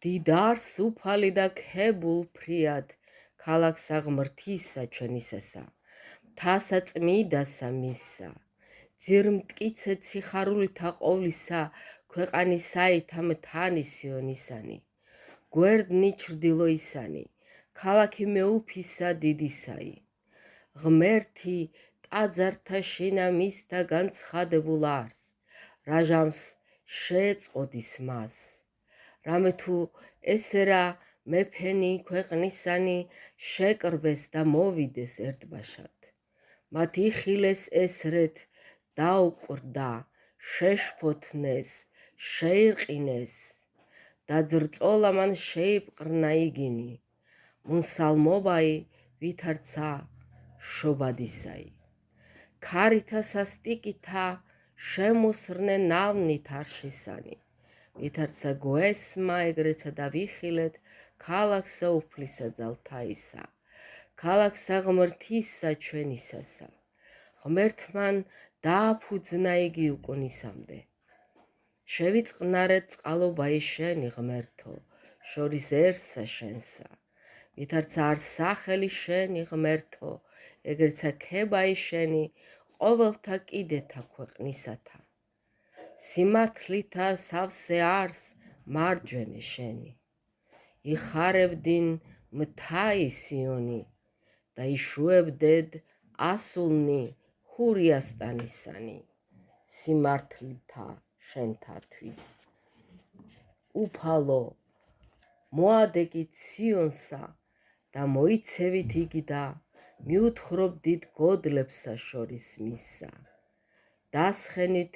დიდარს უფალი და ქებულ ფრიად, ქალაქს აღმრთისა ჩვენისასა, მთასა წმიდასა მისსა, ძირმტკიცეთ სიხარულითა ყოვლისა, ქვეყანისაითა მთანი სიონისანი, გვერდნი ჩრდილოისანი, ქალაქი მეუფისა დიდისაი, ღმერთი ტაძართა შინა მისთა განცხადებულ არს, რაჟამს შეეწყოდის მას. რამე თუ ესერა მეფენი ქვეყნისანი შეკრბეს და მოვიდეს ერთბაშად. მათ იხილეს ესრეთ დაუკვრდა, შეშფოთნეს, შეირყინეს და ძრწოლა მან შეიპყრნა იგინი, მუნსალმობაი ვითარცა შობადისაი. ქარითა სასტიკითა შემოსრნე ნავნით არშისანი, ვითარცა გვესმა ეგრეცა და ვიხილეთ ქალაქსა უფლისა ძალთაისა, ქალაქსა ღმრთისა ჩვენისასა, ღმერთმან დააფუძნა იგი უკუნისამდე. შევიწყნარეთ წყალობაი შენი ღმერთო, შორისერსა შენსა, ვითარცა არ სახელი შენი ღმერთო, ეგრეცა ქებაი შენი ყოველთა კიდეთა ქვეყნისათა. სიმართლითა სავსე არს მარჯვენე შენი, იხარებდინ მთაი სიონი და იშუებდედ ასულნი ჰურიასტანისანი, სიმართლითა შენთათვის. უფალო, მოადეგით სიონსა და მოიცევით იგი და მიუთხრობდით გოდლებსა შორის მისსა. დასხენით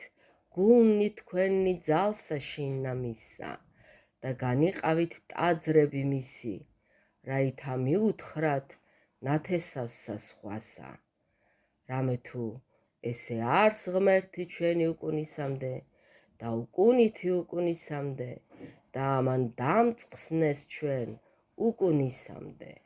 გულნი თქვენი ძალსა შინა მისსა და განიყავით ტაძრები მისი, რაითა მიუთხრათ ნათესავსა სხვასა. რამე თუ ესე არს ღმერთი ჩვენი უკუნისამდე და უკუნითი უკუნისამდე და ამან დამწყსნეს ჩვენ უკუნისამდე.